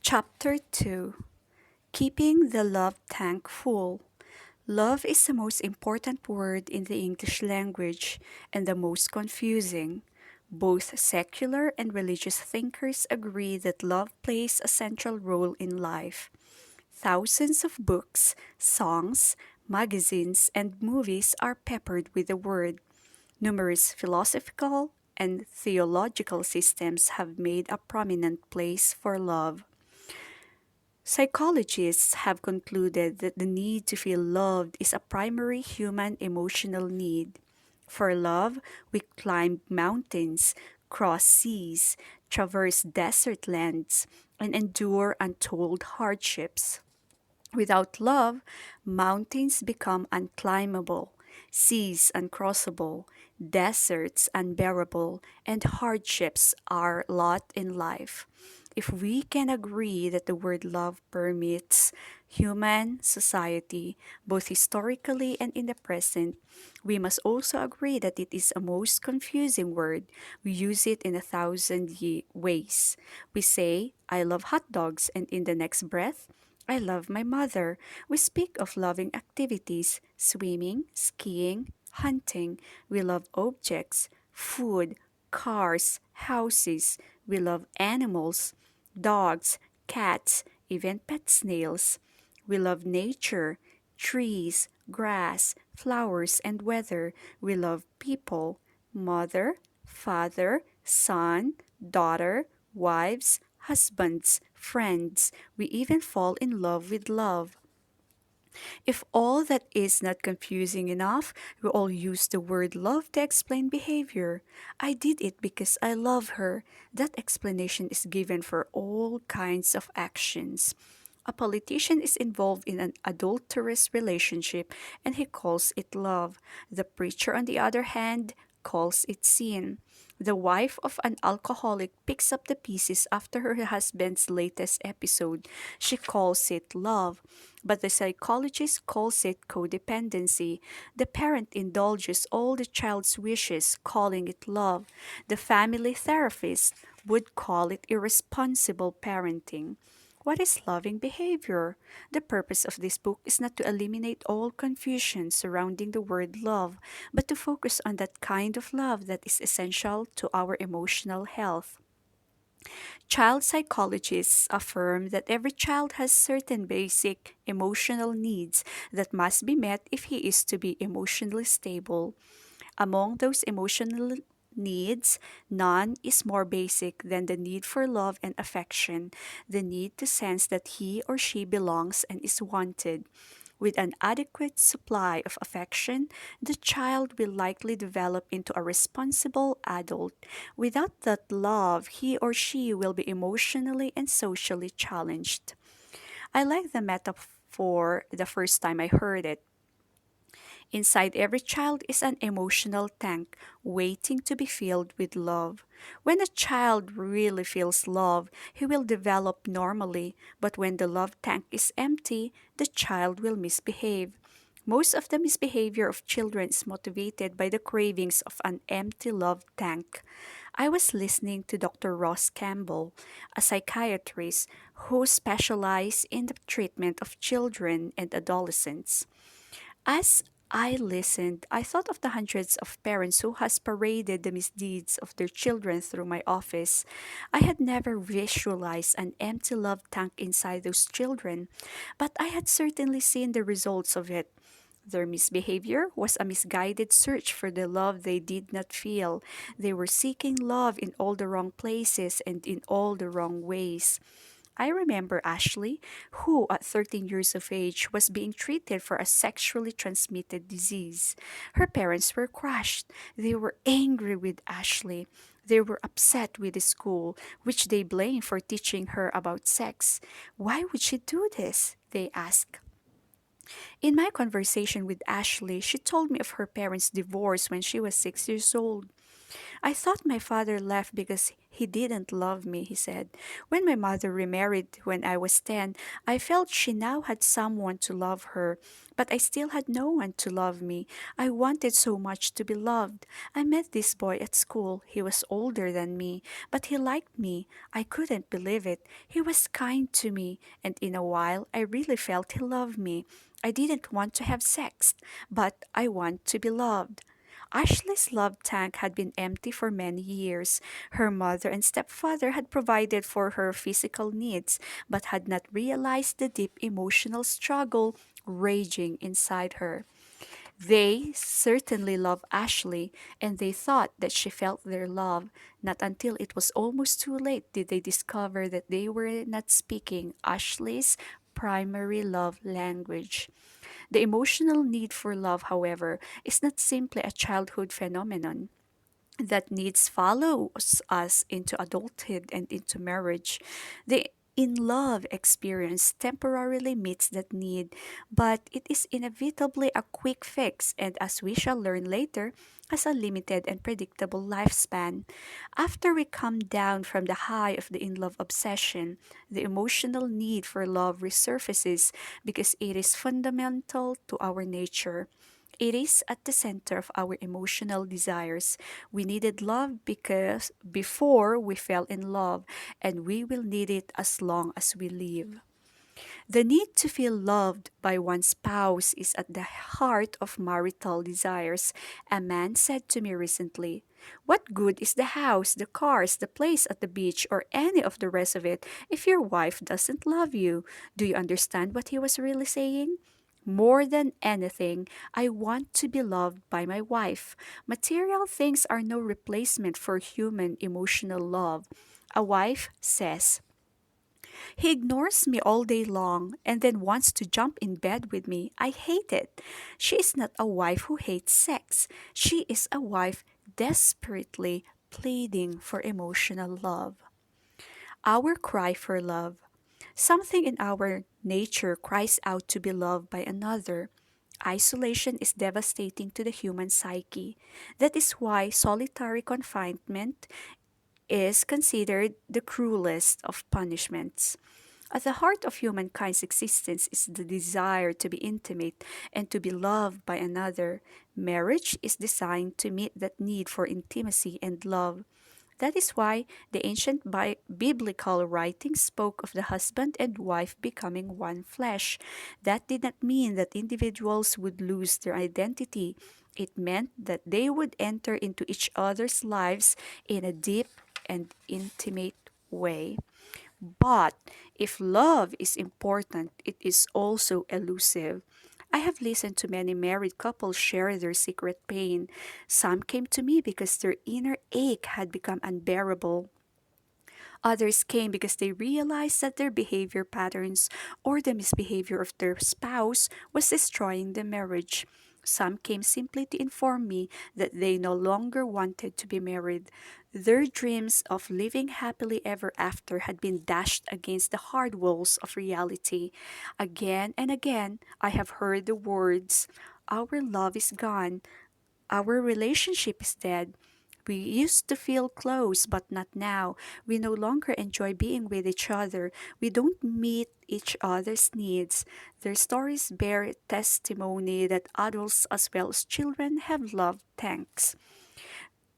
Chapter 2. Keeping the Love Tank Full. Love is the most important word in the English language and the most confusing. Both secular and religious thinkers agree that love plays a central role in life. Thousands of books, songs, magazines, and movies are peppered with the word. Numerous philosophical and theological systems have made a prominent place for love. Psychologists have concluded that the need to feel loved is a primary human emotional need. For love, we climb mountains, cross seas, traverse desert lands, and endure untold hardships. Without love, mountains become unclimbable, seas uncrossable, deserts unbearable, and hardships are lot in life. If we can agree that the word love permeates human society, both historically and in the present, we must also agree that it is a most confusing word. We use it in a thousand ways. We say, I love hot dogs, and in the next breath, I love my mother. We speak of loving activities, swimming, skiing, hunting. We love objects, food, cars, houses. We love animals, dogs, cats, even pet snails. We love nature, trees, grass, flowers, and weather. We love people, mother, father, son, daughter, wives, husbands, friends. We even fall in love with love. If all that is not confusing enough, we all use the word love to explain behavior. I did it because I love her. That explanation is given for all kinds of actions. A politician is involved in an adulterous relationship and he calls it love. The preacher, on the other hand, calls it sin. The wife of an alcoholic picks up the pieces after her husband's latest episode. She calls it love, but the psychologist calls it codependency. The parent indulges all the child's wishes, calling it love. The family therapist would call it irresponsible parenting. What is loving behavior? The purpose of this book is not to eliminate all confusion surrounding the word love, but to focus on that kind of love that is essential to our emotional health. Child psychologists affirm that every child has certain basic emotional needs that must be met if he is to be emotionally stable. Among those emotional needs, none is more basic than the need for love and affection, the need to sense that he or she belongs and is wanted. With an adequate supply of affection, the child will likely develop into a responsible adult. Without that love, he or she will be emotionally and socially challenged. I like the metaphor the first time I heard it. Inside every child is an emotional tank waiting to be filled with love. When a child really feels love, he will develop normally, but when the love tank is empty, the child will misbehave. Most of the misbehavior of children is motivated by the cravings of an empty love tank. I was listening to Dr. Ross Campbell, a psychiatrist who specializes in the treatment of children and adolescents. As I listened, I thought of the hundreds of parents who has paraded the misdeeds of their children through my office. I had never visualized an empty love tank inside those children, but I had certainly seen the results of it. Their misbehavior was a misguided search for the love they did not feel. They were seeking love in all the wrong places and in all the wrong ways. I remember Ashley, who at 13 years of age was being treated for a sexually transmitted disease. Her parents were crushed. They were angry with Ashley. They were upset with the school, which they blamed for teaching her about sex. Why would she do this? They asked. In my conversation with Ashley, she told me of her parents' divorce when she was 6 years old. I thought my father left because He didn't love me, he said. When my mother remarried when I was 10, I felt she now had someone to love her, but I still had no one to love me. I wanted so much to be loved. I met this boy at school. He was older than me, but he liked me. I couldn't believe it. He was kind to me, and in a while I really felt he loved me. I didn't want to have sex, but I want to be loved. Ashley's love tank had been empty for many years. Her mother and stepfather had provided for her physical needs, but had not realized the deep emotional struggle raging inside her. They certainly loved Ashley, and they thought that she felt their love. Not until it was almost too late did they discover that they were not speaking Ashley's primary love language. The emotional need for love, however, is not simply a childhood phenomenon that needs follows us into adulthood and into marriage. The in love experience temporarily meets that need, but it is inevitably a quick fix and, as we shall learn later, has a limited and predictable lifespan. After we come down from the high of the in love obsession, the emotional need for love resurfaces because it is fundamental to our nature. It is at the center of our emotional desires. We needed love because before we fell in love, and we will need it as long as we live. The need to feel loved by one's spouse is at the heart of marital desires. A man said to me recently, "What good is the house, the cars, the place at the beach, or any of the rest of it if your wife doesn't love you?" Do you understand what he was really saying? More than anything, I want to be loved by my wife. Material things are no replacement for human emotional love. A wife says, "He ignores me all day long and then wants to jump in bed with me. I hate it." She is not a wife who hates sex. She is a wife desperately pleading for emotional love. Our cry for love. Something in our nature cries out to be loved by another. Isolation is devastating to the human psyche. That is why solitary confinement is considered the cruelest of punishments. At the heart of humankind's existence is the desire to be intimate and to be loved by another. Marriage is designed to meet that need for intimacy and love. That is why the ancient biblical writings spoke of the husband and wife becoming one flesh. That did not mean that individuals would lose their identity. It meant that they would enter into each other's lives in a deep and intimate way. But if love is important, it is also elusive. I have listened to many married couples share their secret pain. Some came to me because their inner ache had become unbearable. Others came because they realized that their behavior patterns or the misbehavior of their spouse was destroying the marriage. Some came simply to inform me that they no longer wanted to be married. Their dreams of living happily ever after had been dashed against the hard walls of reality. Again and again, I have heard the words, "Our love is gone. Our relationship is dead. We used to feel close, but not now. We no longer enjoy being with each other. We don't meet each other's needs." Their stories bear testimony that adults as well as children have love tanks.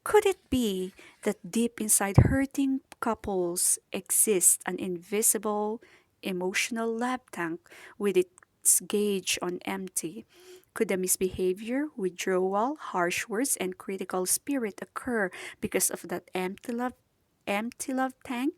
Could it be that deep inside hurting couples exists an invisible emotional lab tank with its gauge on empty? Could the misbehavior, withdrawal, harsh words, and critical spirit occur because of that empty love tank?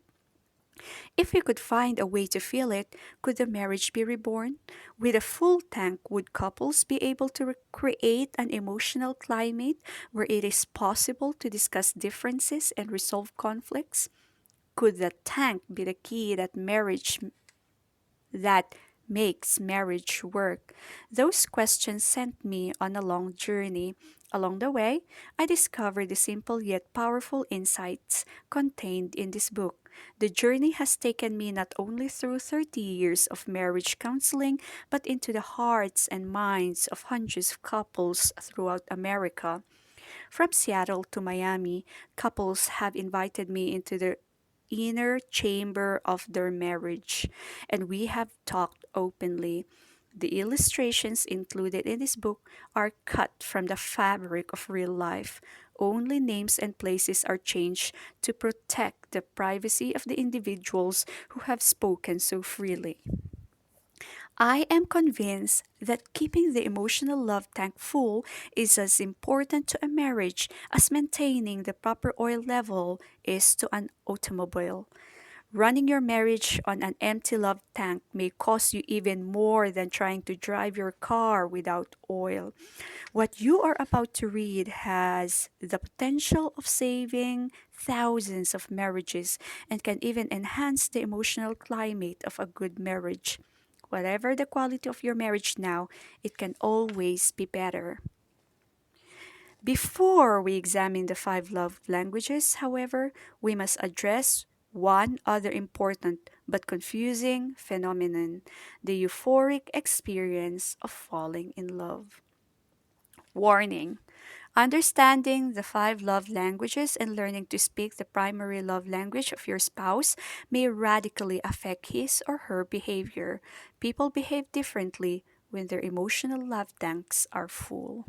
If we could find a way to fill it, could the marriage be reborn? With a full tank, would couples be able to create an emotional climate where it is possible to discuss differences and resolve conflicts? Could the tank be the key that makes marriage work? Those questions sent me on a long journey. Along the way, I discovered the simple yet powerful insights contained in this book. The journey has taken me not only through 30 years of marriage counseling, but into the hearts and minds of hundreds of couples throughout America. From Seattle to Miami, couples have invited me into the inner chamber of their marriage, and we have talked openly. The illustrations included in this book are cut from the fabric of real life. Only names and places are changed to protect the privacy of the individuals who have spoken so freely. I am convinced that keeping the emotional love tank full is as important to a marriage as maintaining the proper oil level is to an automobile. Running your marriage on an empty love tank may cost you even more than trying to drive your car without oil. What you are about to read has the potential of saving thousands of marriages and can even enhance the emotional climate of a good marriage. Whatever the quality of your marriage now, it can always be better. Before we examine the five love languages, however, we must address one other important but confusing phenomenon: the euphoric experience of falling in love. Warning: understanding the five love languages and learning to speak the primary love language of your spouse may radically affect his or her behavior. People behave differently when their emotional love tanks are full.